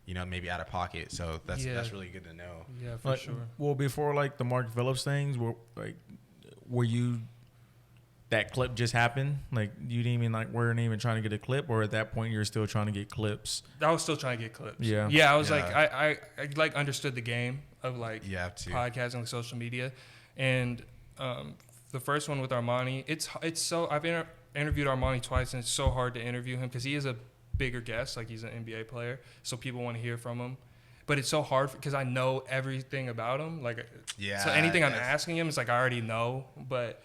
maybe out of pocket. So that's really good to know. Yeah, for sure. Well, before like the Mark Phillips things, were you that clip just happened? Like you didn't even weren't even trying to get a clip, or at that point you're still trying to get clips? I was still trying to get clips. Yeah. I was like I like understood the game of like podcasting, like social media, and the first one with Armani, it's so I've interviewed Armani twice, and it's so hard to interview him because he is a bigger guest, like he's an NBA player, so people want to hear from him. But it's so hard because I know everything about him. So anything I'm asking him is like I already know. But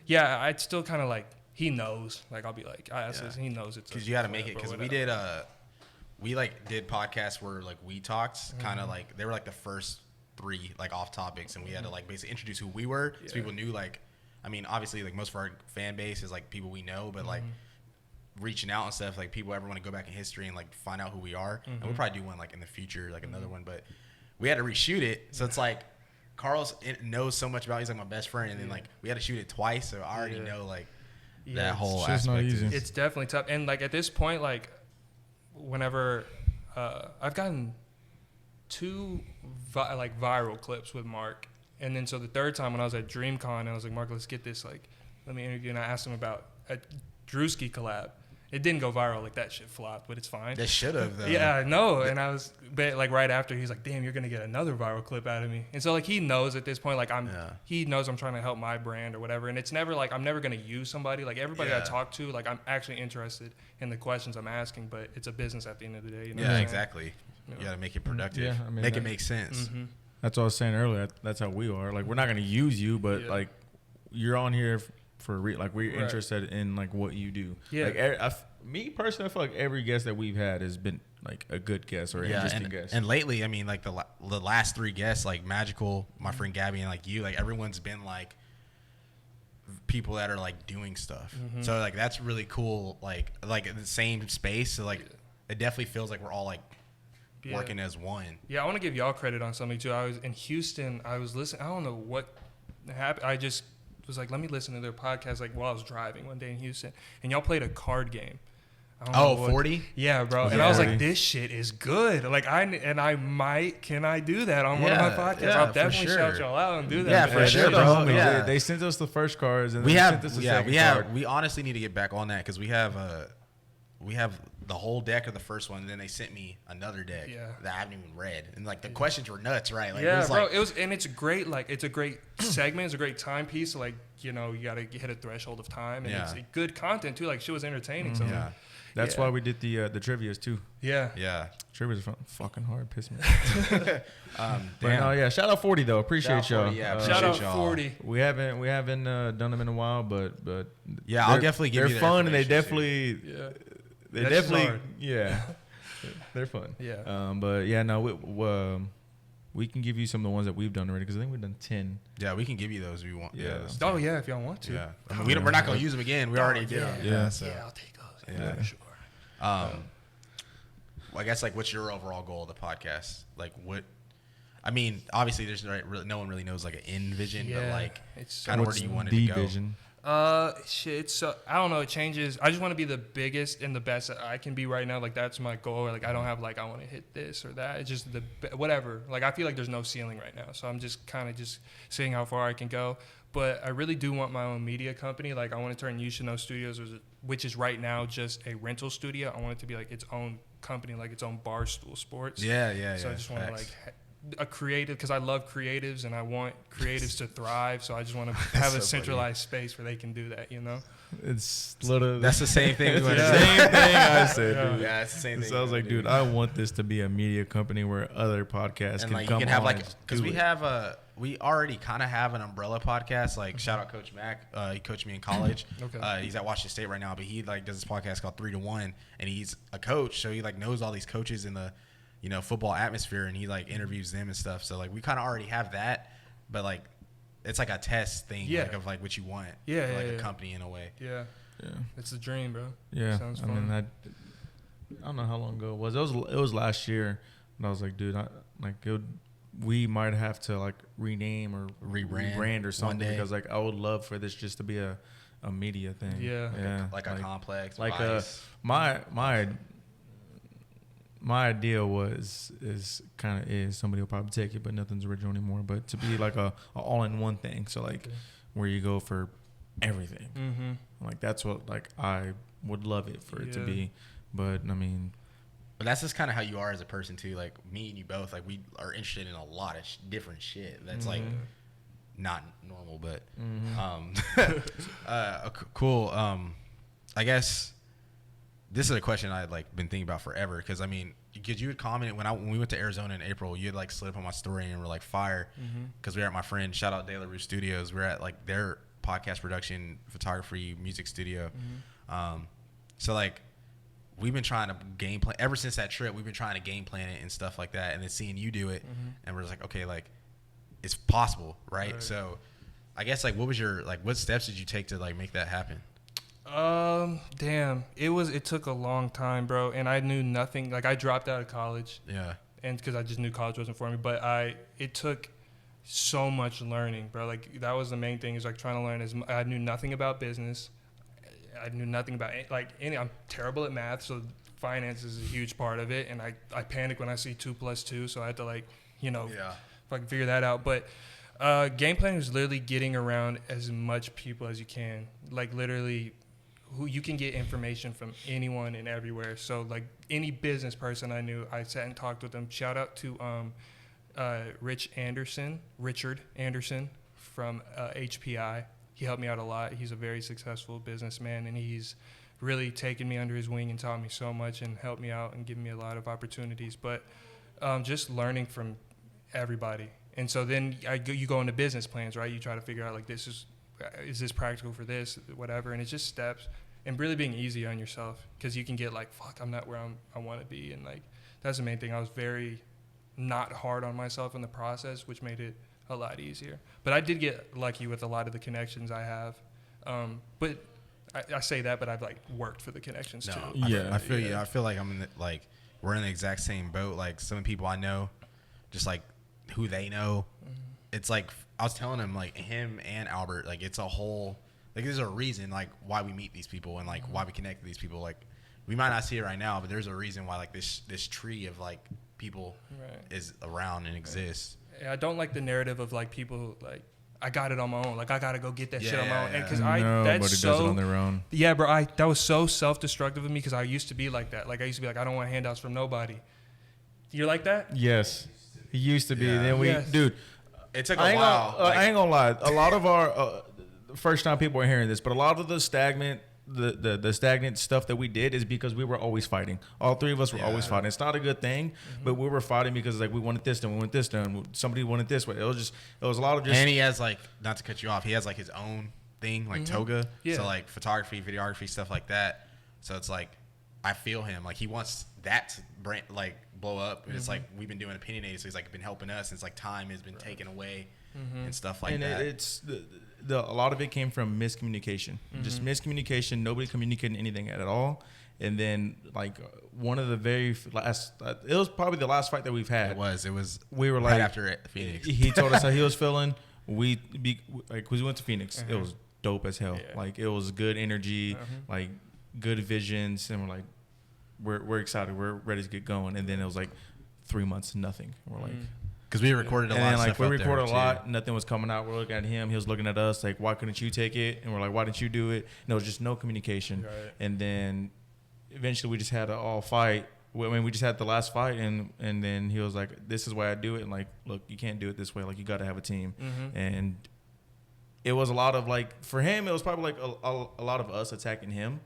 I'd still kind of like he knows. Like I'll be like I ask this, he knows it's because you got to make it because we did did podcasts where like we talked kind of like they were like the first 3 like off topics, and we had to like basically introduce who we were so people knew like. I mean, obviously, like most of our fan base is like people we know, but like reaching out and stuff, like people ever want to go back in history and like find out who we are. And we'll probably do one like in the future, like another one. But we had to reshoot it, so it's like Carlos knows so much about. He's like my best friend, and then like we had to shoot it twice, so I already know like that whole aspect. It's definitely tough, and like at this point, like whenever I've gotten 2 viral clips with Mark. And then so the third time when I was at DreamCon, I was like, Mark, let's get this. Like, let me interview. And I asked him about a Drewski collab. It didn't go viral. Like, that shit flopped, but it's fine. They should have, though. Yeah, I know. And I was, but like right after, he's like, damn, you're going to get another viral clip out of me. And so like he knows at this point, like he knows I'm trying to help my brand or whatever. And it's never like, I'm never going to use somebody. Like everybody I talk to, like I'm actually interested in the questions I'm asking, but it's a business at the end of the day. You know exactly. You got to make it productive. Yeah, I mean, make it make sense. That's what I was saying earlier. That's how we are. Like, we're not going to use you, but, like, you're on here for like, we're interested in, like, what you do. Yeah. Like, me personally, I feel like every guest that we've had has been, like, a good guest or an interesting guest. And lately, I mean, like, the last 3 guests, like, Magical, my friend Gabby, and, like, you, like, everyone's been, like, people that are, like, doing stuff. So, like, that's really cool, like in the same space. So, like, it definitely feels like we're all, like, working as one. Yeah, I want to give y'all credit on something too. I was in Houston. I was listening. I don't know what happened. I just was like, let me listen to their podcast. Like while I was driving one day in Houston, and y'all played a card game. 40? Yeah, bro. And I was like, this shit is good. Like can I do that on one of my podcasts? I'll definitely shout y'all out and do that. Yeah, for sure, bro. They sent us the first cards, and we sent us the second card. We honestly need to get back on that because we have the whole deck of the first one, and then they sent me another deck that I haven't even read, and like the questions were nuts, right? Like, and it's great. Like it's a great segment, it's a great timepiece. So, like you got to hit a threshold of time, and it's good content too. Like shit was entertaining. So that's why we did the trivias too. Yeah. Trivias are fucking hard. Piss me. But no, shout out 40 though. Appreciate y'all. Shout out 40. We haven't done them in a while, but I'll definitely give you. They're fun, and they definitely. They definitely, they're fun. Yeah. But we can give you some of the ones that we've done already because I think we've done 10. Yeah, we can give you those if you want. Yeah. Oh yeah, if y'all want to. Yeah. I mean, we're not gonna use them again. We already did. Yeah. So. Yeah, I'll take those. Yeah, for sure. Well, I guess like, what's your overall goal of the podcast? Like, what? I mean, obviously, there's no one really knows like an end vision, but like, it's kind of where do you want it to go? Vision? It's I don't know. It changes. I just want to be the biggest and the best that I can be right now. Like that's my goal. Like I don't have like I want to hit this or that. It's just whatever. Like I feel like there's no ceiling right now. So I'm just kind of just seeing how far I can go. But I really do want my own media company. Like I want to turn You Should Know Studios, which is right now just a rental studio. I want it to be like its own company, like its own Barstool Sports. Yeah. So I just want to like a creative, because I love creatives and I want creatives to thrive. So I just want to have a centralized space where they can do that, you know? It's literally that's the same thing. Same thing I said. Dude. Yeah, it's the same thing. So I was like, dude, I want this to be a media company where other podcasts and can like come you can have on like because we have we already kind of have an umbrella podcast. Like shout out Coach Mac. He coached me in college. Okay. He's at Washington State right now, but he like does this podcast called 3 to 1, and he's a coach, so he like knows all these coaches in the, you know, football atmosphere, and he like interviews them and stuff. So like we kind of already have that, but like it's like a test thing, like of like what you want. Yeah, for, like a company in a way. Yeah. Yeah. It's the dream, bro. Yeah. Sounds I fun. mean, I don't know how long ago it was. It was last year, and I was like, dude, we might have to like rename or rebrand or something, because like I would love for this just to be a media thing. Yeah. Like a complex. Like Vice. my idea is somebody will probably take it, but nothing's original anymore. But to be like a all-in-one thing, so like where you go for everything. Mm-hmm. Like that's what like I would love it for it to be. But I mean, but that's just kind of how you are as a person too. Like me and you both, like we are interested in a lot of different shit. That's like not normal, but cool. I guess this is a question I'd like been thinking about forever, because I mean, because you had commented when we went to Arizona in April, you had like slid up on my story and were like fire, because we were at my friend, shout out De La Rue Studios, we're at like their podcast production, photography, music studio. So like we've been trying to game plan ever since that trip. We've been trying to game plan it and stuff like that, and then seeing you do it, and we're just like, okay, like it's possible, right? So I guess like what steps did you take to like make that happen? Damn, it took a long time, bro, and I knew nothing. Like I dropped out of college, and because I just knew college wasn't for me. But it took so much learning, bro. Like that was the main thing, is like trying to learn. I knew nothing about business. I knew nothing about I'm terrible at math, so finance is a huge part of it, and I panic when I see 2 + 2, so I had to like fucking figure that out. But game planning is literally getting around as much people as you can, like literally who you can get information from anyone and everywhere. So like any business person I knew, I sat and talked with them. Shout out to Richard Anderson from HPI. He helped me out a lot. He's a very successful businessman, and he's really taken me under his wing and taught me so much and helped me out and given me a lot of opportunities. But just learning from everybody. And so then you go into business plans, right? You try to figure out like, is this practical for this, whatever. And it's just steps, and really being easy on yourself, because you can get like, fuck, I'm not where I want to be. And like, that's the main thing. I was very not hard on myself in the process, which made it a lot easier. But I did get lucky with a lot of the connections I have. But I say that, but I've like worked for the connections too. I feel you. I feel like we're in the exact same boat. Like some people I know, just like who they know. It's like I was telling him, like him and Albert, like it's a whole, like there's a reason like why we meet these people and like why we connect with these people. Like we might not see it right now, but there's a reason why like this tree of like people is around and exists. I don't like the narrative of like people like, I got it on my own. Like I gotta go get that shit on my own. Because nobody does it on their own. Yeah, bro. That was so self-destructive of me, because I used to be like that. Like I used to be like, I don't want handouts from nobody. You're like that? Yes, he used to be. Yeah. Then dude. It took a while. I ain't gonna lie. A lot of our first time people are hearing this, but a lot of the stagnant stuff that we did is because we were always fighting. All three of us were always fighting. It's not a good thing, but we were fighting because like we wanted this done, we wanted this done. Somebody wanted this way. It was a lot of just. And he has like, not to cut you off, he has like his own thing, like Toga. Yeah. So like photography, videography, stuff like that. So it's like, I feel him. Like he wants that to blow up. And it's like, we've been doing Opinionated, so he's like been helping us. And it's like time has been taken away and stuff like that. And it's a lot of it came from miscommunication. Just miscommunication. Nobody communicating anything at all. And then like one of the very last, it was probably the last fight that we've had. It was. We were right like after Phoenix. He told us how he was feeling. We went to Phoenix. It was dope as hell. Yeah. Like it was good energy, like good visions, and we're like, we're excited. We're ready to get going. And then it was like 3 months, nothing. We're like. Because we recorded a lot of stuff. We recorded a lot. Nothing was coming out. We're looking at him. He was looking at us like, why couldn't you take it? And we're like, why didn't you do it? And it was just no communication. Right. And then eventually we just had to all fight. I mean, we just had the last fight. And then he was like, this is why I do it. And like, look, you can't do it this way. Like, you got to have a team. And it was a lot of like, for him, it was probably like a lot of us attacking him.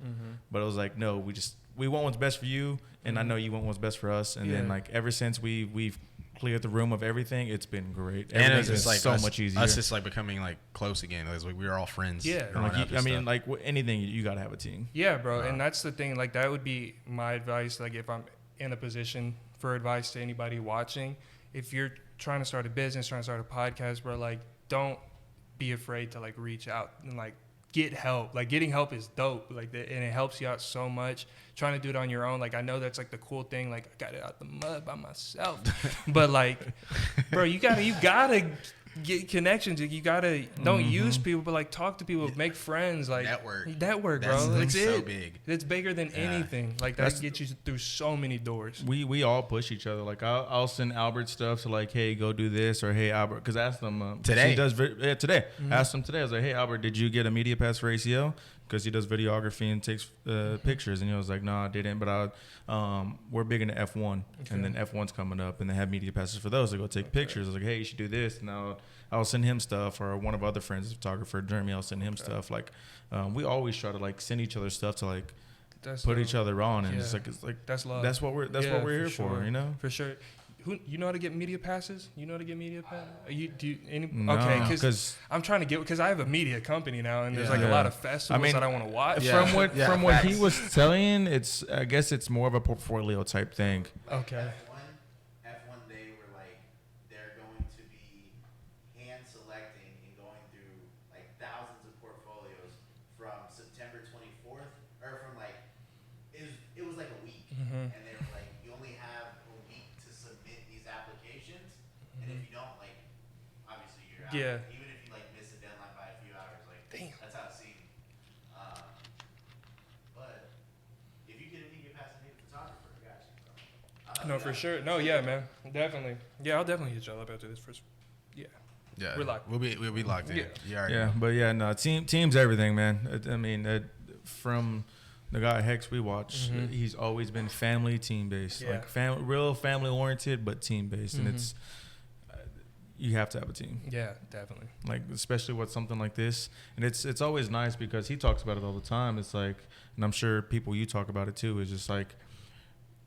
But it was like, no, we want what's best for you. And I know you want what's best for us. And then like, ever since we've cleared the room of everything, it's been great. And Everything's it's been like so us, much easier. us just like becoming like close again. It's like we were all friends. Yeah. growing Like, up and I mean, stuff. like anything, you gotta have a team. Yeah, bro. And that's the thing. Like, that would be my advice. Like, if I'm in a position for advice to anybody watching, if you're trying to start a business, trying to start a podcast, bro, like, don't be afraid to like reach out and like get help. Like, getting help is dope. Like, and it helps you out so much. Trying to do it on your own, like, I know that's like the cool thing. Like, I got it out the mud by myself, but like, bro, you gotta get connections. You gotta don't use people, but like talk to people, make friends, like network, bro. That's It's so big. It's bigger than anything. Like, that gets you through so many doors. We all push each other. Like I'll send Albert stuff to like, hey, go do this, or hey, Albert, because I asked them today. He does today. I asked him today. I was like, hey, Albert, did you get a media pass for ACL? Because he does videography and takes pictures, and he was like, no, I didn't. But we're big into F1, and then F1's coming up, and they have media passes for those to go take pictures. I was like, hey, you should do this, and I'll send him stuff, or one of our other friends, a photographer, Jeremy, I'll send him stuff. Like, we always try to like send each other stuff to like put each other on, and it's like that's love. That's what we're here for, you know. For sure. You know how to get media passes? You know how to get media passes? No, okay, because I'm trying to get, because I have a media company now, and there's like a lot of festivals that I want to watch. From what he was telling, I guess it's more of a portfolio type thing. Okay. F1 they were like, they're going to be hand selecting and going through like thousands of portfolios from September 24th, or from like, it was like a week, and they were like, you only have a week to submit these applications, and if you don't, like, obviously you're out. Yeah. Even if you like miss the deadline by a few hours, like, damn, that's how it seemed. But if you get a media pass and need a photographer, I got you. No, for sure. No, yeah, man, definitely. Yeah, I'll definitely hit y'all up after this first. Yeah. Yeah, we're locked. We'll be locked in. Yeah, but yeah, no, team's everything, man. I mean, from the guy Hex we watch, he's always been family, team based, like real family oriented, but team based, and it's you have to have a team. Yeah, definitely. Like, especially with something like this, and it's always nice because he talks about it all the time. It's like, and I'm sure people you talk about it too. Is just like,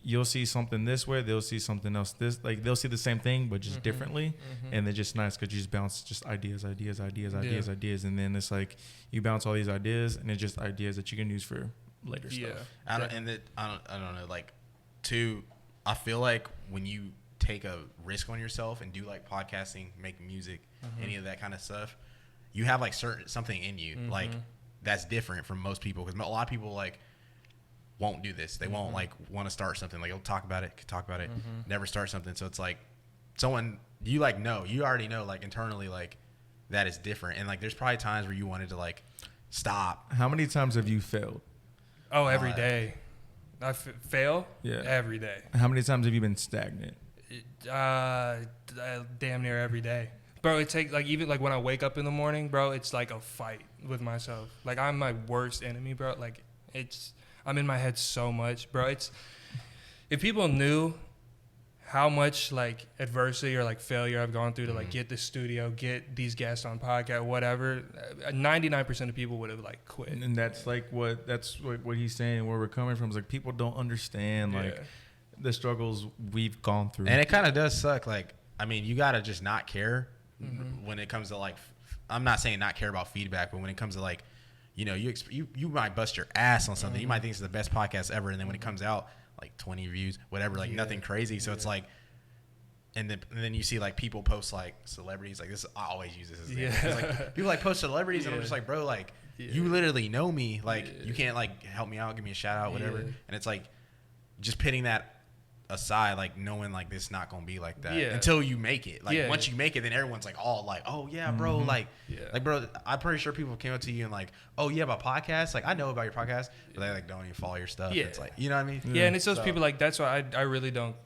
you'll see something this way, they'll see something else this, like they'll see the same thing but just differently, and they're just nice because you just bounce just ideas, and then it's like you bounce all these ideas, and it's just ideas that you can use for later stuff. I don't know. Like, I feel like when you take a risk on yourself and do like podcasting, make music, any of that kind of stuff, you have like something in you like that's different from most people, because a lot of people like won't do this. They won't like want to start something. Like, they'll talk about it, never start something. So it's like someone you like know, you already know like internally like that is different, and like there's probably times where you wanted to like stop. How many times have you failed? Oh, every day. I fail? Yeah. Every day. How many times have you been stagnant? Damn near every day. Bro, it takes, like, even, like, when I wake up in the morning, bro, it's like a fight with myself. Like, I'm my worst enemy, bro. Like, I'm in my head so much, bro. If people knew how much, like, adversity or, like, failure I've gone through to, like, get this studio, get these guests on podcast, whatever, 99% of people would have, like, quit. And that's like what he's saying, where we're coming from, is like people don't understand like the struggles we've gone through. And it kind of does suck. Like, I mean, you got to just not care when it comes to like, I'm not saying not care about feedback, but when it comes to like, you know, you might bust your ass on something. You might think it's the best podcast ever. And then when it comes out, like 20 views, whatever, like nothing crazy. So it's like, and then you see like people post like celebrities, like this, I always use this as like people like post celebrities and I'm just like, bro, like you literally know me. Like you can't like help me out, give me a shout out, whatever. And it's like just pitting that aside, like knowing like this is not gonna be like that until you make it. Like once you make it, then everyone's like all like, oh yeah, bro, like bro, I'm pretty sure people came up to you and like, oh yeah, about podcasts, like I know about your podcast, but they like don't even follow your stuff. It's like, you know what I mean? And it's those people like, that's why I really don't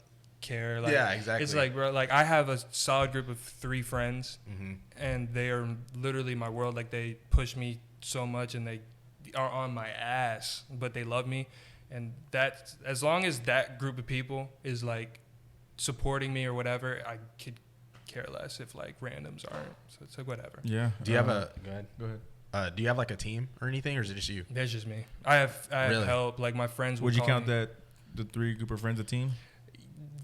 care. Like, exactly. It's like, bro, like I have a solid group of 3 friends and they are literally my world. Like they push me so much and they are on my ass, but they love me. And that, as long as that group of people is like supporting me or whatever, I could care less if like randoms aren't. So it's like whatever. Yeah. Do you have go ahead. Do you have like a team or anything, or is it just you? That's just me. I have help. Like my friends. Would you count that the 3 group of friends a team?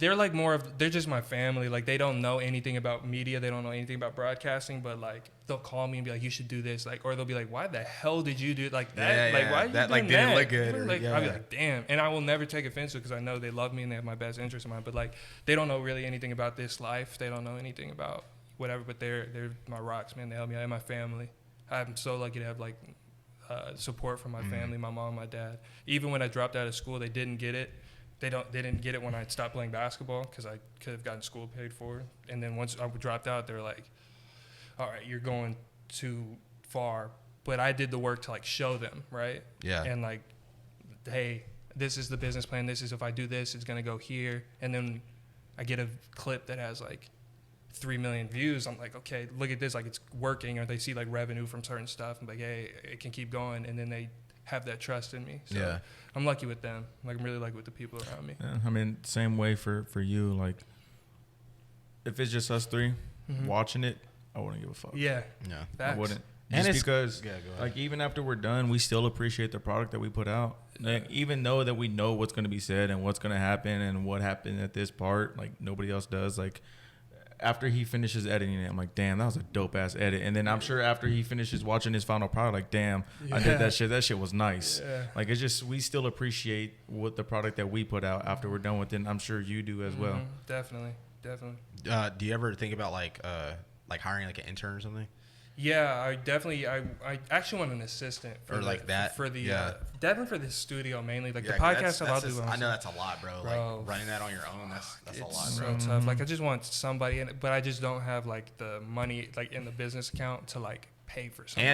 they're like they're just my family. Like they don't know anything about media. They don't know anything about broadcasting, but like they'll call me and be like, you should do this. Like, or they'll be like, why the hell did you do it like that? Yeah, like, why are you that doing like didn't that? look good. Or, Like, yeah. I'll be like, damn. And I will never take offense to it because I know they love me and they have my best interest in mind. But like, they don't know really anything about this life. They don't know anything about whatever, but they're my rocks, man. They help me. I have my family. I'm so lucky to have like support from my family, my mom, my dad. Even when I dropped out of school, they didn't get it. They didn't get it when I stopped playing basketball because I could have gotten school paid for. And then once I dropped out, they were like, all right, you're going too far. But I did the work to like show them, right? Yeah. And like, hey, this is the business plan. This is if I do this, it's gonna go here. And then I get a clip that has like 3 million views. I'm like, okay, look at this, like it's working. Or they see like revenue from certain stuff. I'm like, hey, it can keep going. And then they have that trust in me. So Yeah. I'm lucky with them. Like I'm really lucky with the people around me. Yeah, I mean, same way for you. Like, if it's just us three watching it, I wouldn't give a fuck. Yeah. Yeah. Facts. I wouldn't. And Just it's because, yeah, go ahead. like, even after we're done, we still appreciate the product that we put out. Like, even though that we know what's going to be said and what's going to happen and what happened at this part, like nobody else does. Like, after he finishes editing it, I'm like, damn, that was a dope ass edit. And then I'm sure after he finishes watching his final product, like, damn, I did that shit. That shit was nice. Yeah. Like, it's just, we still appreciate what the product that we put out after we're done with it. And I'm sure you do as well. Definitely. Do you ever think about like hiring like an intern or something? Yeah, I actually want an assistant for Or like that? for the Yeah. Definitely for the studio mainly, like Yeah, the 'cause podcast stuff I'll do. I know that's a lot, bro. Bro. Like running that on your own, that's a lot, It's bro. so tough. Like I just want somebody in it, but I just don't have like the money like in the business account to like pay for somebody.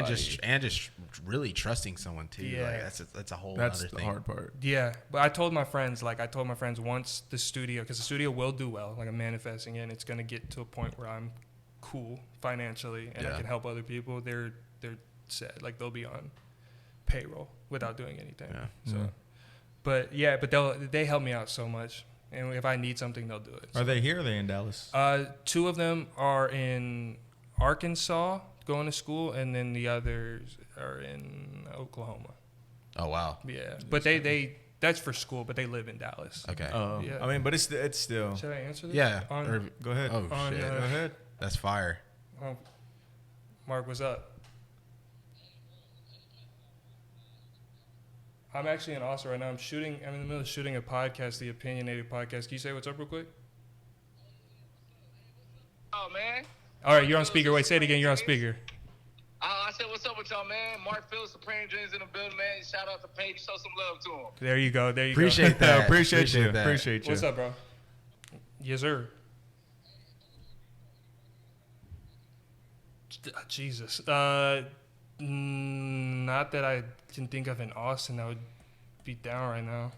And just really trusting someone too. Yeah. Like that's a whole That's other the thing. hard part. Yeah, but I told my friends once the studio, because the studio will do well, like I'm manifesting it, and it's gonna get to a point where I'm cool financially and I Yeah. can help other people. They're set, like they'll be on payroll without doing anything. Yeah. So, Yeah. but they help me out so much, and if I need something, they'll do it. Are they here or are they in Dallas? Two of them are in Arkansas going to school, and then the others are in Oklahoma. Oh wow. Yeah, but they that's for school, but they live in Dallas. Okay. Yeah. I mean, but it's still. Should I answer this? Yeah. On, Go ahead. Oh on, shit. Go ahead. That's fire. Mark, what's up? I'm actually in Austin right now. I'm in the middle of shooting a podcast, the Opinionated Podcast. Can you say what's up real quick? Oh, man. All right, you're on speaker. Wait, say it again. You're on speaker. I said, what's up with y'all, man? Mark Phillips, Supreme Dreams in the building, man. Shout out to Peyton. Show some love to him. There you go. Appreciate that. Appreciate you. that. Appreciate you. What's up, bro? Yes, sir. Jesus. Not that I can think of in Austin that would be down right now.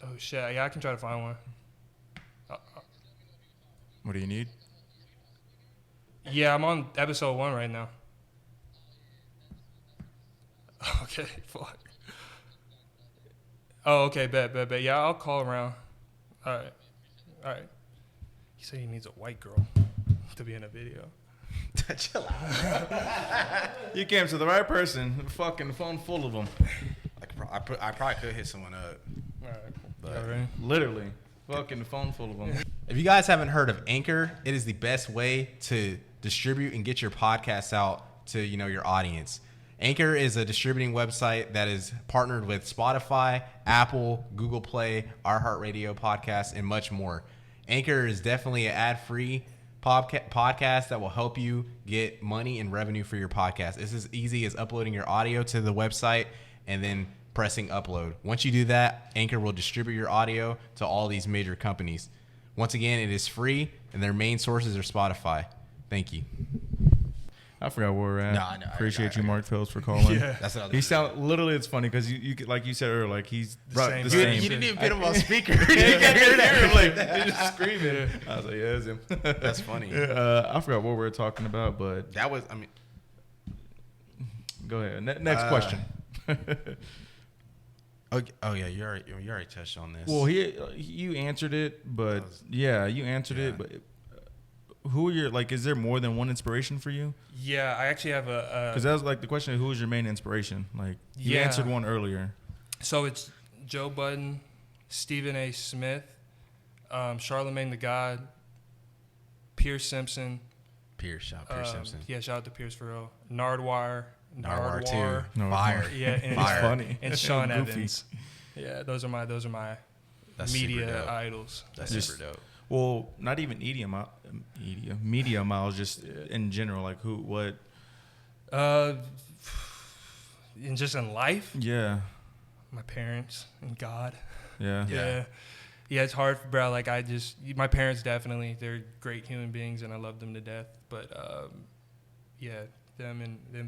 Oh shit! Yeah, I can try to find one. What do you need? Yeah, I'm on episode 1 right now. Okay, fuck. Oh, okay, bet. Yeah, I'll call around. All right. He said he needs a white girl to be in a video. Chill out. You came to the right person. Fucking phone full of them. I probably could hit someone up. All right. But All right. Literally. Fucking phone full of them. if you guys haven't heard of Anchor, it is the best way to distribute and get your podcasts out to your audience. Anchor is a distributing website that is partnered with Spotify, Apple, Google Play, iHeartRadio podcasts, and much more. Anchor is definitely an ad-free podcast that will help you get money and revenue for your podcast. It's as easy as uploading your audio to the website and then pressing upload. Once you do that, Anchor will distribute your audio to all these major companies. Once again, it is free, and their main sources are Spotify. Thank you. I forgot where we're at. No, I know. Appreciate you, Mark Phillips, for calling. Yeah. That's what I was He sound literally. It's funny because you like you said earlier, like he's same. the You same. didn't even get him on speaker. You can't hear him. Like he's just screaming. I was like, yeah, it's him. That's funny. I forgot what we were talking about, but That was, I mean, go ahead. Next question. oh yeah, you already touched on this. Well, you answered it, but yeah, you answered it, but. Who are your, like, is there more than one inspiration for you? Yeah, I actually have a. Because that was like the question, who is your main inspiration? Like, you Yeah. answered one earlier. So it's Joe Budden, Stephen A. Smith, Charlemagne the God, Pierce Simpson. Pierce Simpson. Yeah, shout out to Pierce for real. Nardwuar too. Fire. Yeah, and Fire. Funny. And Sean Goofy. Evans. Yeah, those are my That's media super dope. idols. That's Just- super dope. Well, not even media miles, just in general, like who, what. And just in life, Yeah. my parents and God. Yeah. Yeah. Yeah, it's hard, bro. Like my parents definitely, they're great human beings and I love them to death. But yeah, them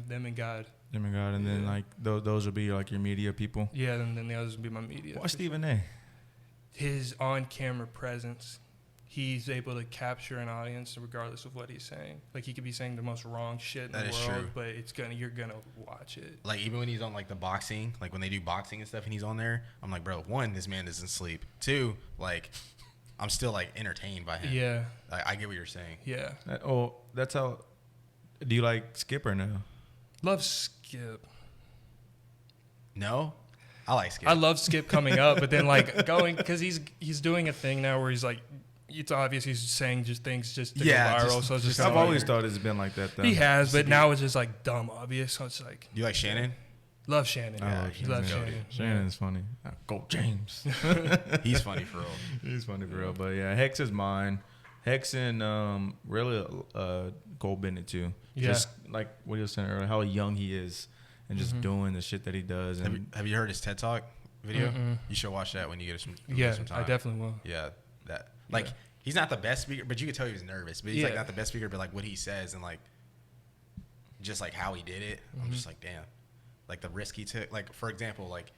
and God. Oh my God. And then Yeah. like those would be like your media people. Yeah, and then the others would be my media. Why Stephen A? His on-camera presence, he's able to capture an audience regardless of what he's saying. Like he could be saying the most wrong shit in That the is world, true. but you're gonna watch it. Like even when he's on like the boxing, like when they do boxing and stuff and he's on there, I'm like, bro, one, this man doesn't sleep. Two, like I'm still like entertained by him. Yeah, Like, I get what you're saying. yeah. That's how. Do you like Skip or no? Love Skip. No? I like Skip. I love Skip coming up, but then like going because he's doing a thing now where he's like, it's obvious he's saying just things just to Yeah, go viral. just- So it's just I've kinda always like, thought it's been like that though. he has, but now it's just like dumb obvious. So it's like Do you like Shannon? love Shannon. I love He loves Shannon. Shannon. Shannon's funny. Go James. He's funny for real. He's funny for real. But yeah, Hex is mine. Hex and really Cole Bennett too. Yeah. Just like what you were saying earlier, how young he is and just doing the shit that he does. And Have you heard his TED Talk video? Mm-mm. You should watch that when you get some Yeah, some time. I definitely will. Yeah, that like Yeah. he's not the best speaker, but you could tell he was nervous. But he's like Yeah. not the best speaker, but like what he says and like just like how he did it, I'm just like damn, like the risk he took. Like for example, like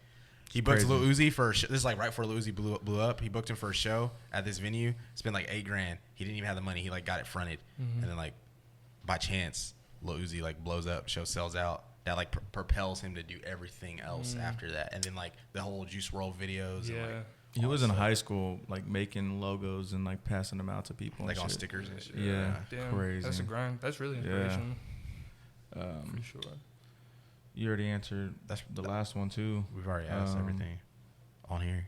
he booked Crazy. Lil Uzi for a this is like right before Lil Uzi blew up. He booked him for a show at this venue. Spent like $8,000. He didn't even have the money. He like got it fronted, and then like by chance Lil Uzi like blows up, show sells out. That like propels him to do everything else after that, and then like the whole Juice WRLD videos. Yeah. And, like, he all was that in stuff. high school, like making logos and like passing them out to people. Like and on shit. stickers and shit. Yeah. Damn, Crazy. That's a grind. That's really Yeah. inspirational. For sure. You already answered That's the last one too. We've already asked everything on here.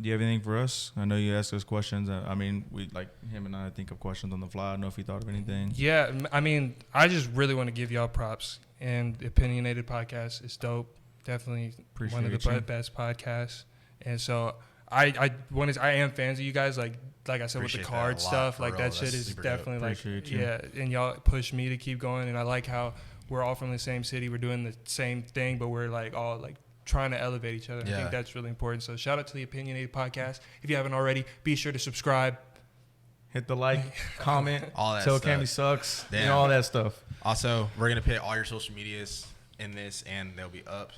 Do you have anything for us? I know you asked us questions. I mean, we like him and I think of questions on the fly. I don't know if he thought of anything. Yeah, I mean, I just really want to give y'all props. And the Opinionated podcast is dope. Definitely one of Appreciate the you. best podcasts. And so I am fans of you guys. Like I said, Appreciate with that the a card lot, stuff, for like real. that shit That's is super dope. definitely like, Appreciate you. yeah. And y'all push me to keep going. And I like how we're all from the same city. We're doing the same thing, but we're like all like trying to elevate each other. I Yeah. think that's really important. So shout out to the Opinionated podcast. If you haven't already, be sure to subscribe. Hit the like, comment, All that tell stuff. Candy sucks, Damn. and all that stuff. Also, we're gonna put all your social medias in this, and they'll be up.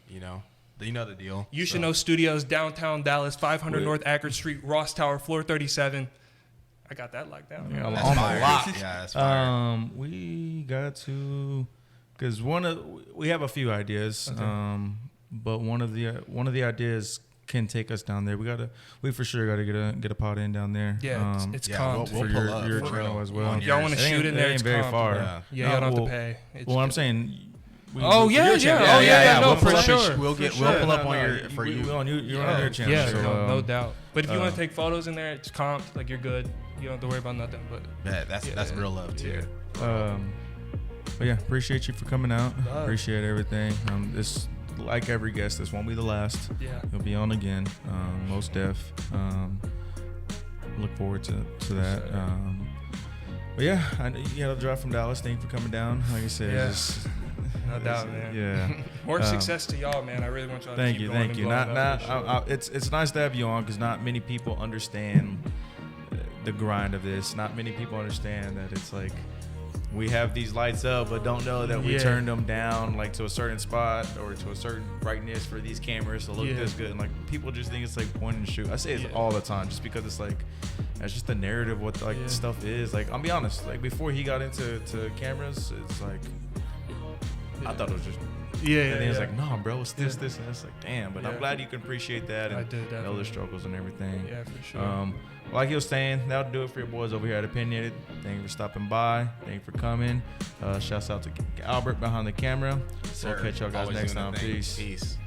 You know the deal. You So, Should Know Studios, downtown Dallas, 500 Wait. North Ackerd Street, Ross Tower, floor 37. I got that locked down. Yeah, That's on the fire. lock. Yeah, that's fire. We got to, because we have a few ideas, but one of the ideas can take us down there. We for sure gotta get a pod in down there. Yeah, it's yeah, comped. we'll for pull your, up, your for channel real. as well. On If y'all want to It ain't- shoot in there, it it's ain't very comped. far. Yeah. Yeah, No, y'all don't well- have to pay. It's Well, I'm good. saying. Oh, for yeah, your yeah. channel. Oh, yeah, no, we'll for pull up your- sure. We'll For pull sure. up on your for you. You're on your channel. Yeah, so, no doubt. But if you want uh, to take photos in there, it's comped. Like, you're good. You don't have to worry about nothing. But Bet, that's Yeah. real love too. But yeah, appreciate you for coming out. Love. Appreciate everything. This, like every guest, this won't be the last. yeah. You'll be on again. Most def. Look forward to that. But yeah, I know you had a drive from Dallas. Thank you for coming down. Like I said, Yeah. it's just, No doubt, man. Yeah. More Um, success to y'all, man. I really want y'all to Thank keep you, going thank and you. blowing Not, up for sure. it's nice to have you on because not many people understand the grind of this. Not many people understand that it's like we have these lights up, but don't know that we Yeah. turned them down like to a certain spot or to a certain brightness for these cameras to look Yeah. this good. And like people just think it's like point and shoot. I say it Yeah. all the time just because it's like that's just the narrative what like Yeah. stuff is. Like I'll be honest, like before he got into cameras, it's like I thought it was just. Yeah, And yeah, he was yeah. like, no, bro, it's this, Yeah. this, and it's like, damn. But I'm Yeah. glad you can appreciate that I and did, know the definitely. struggles and everything. Yeah, for sure. Like he was saying, that'll do it for your boys over here at Opinionated. Thank you for stopping by. Thank you for coming. Shouts out to Albert behind the camera. Sir, We'll catch y'all guys always next doing time. the thing. Peace. Peace.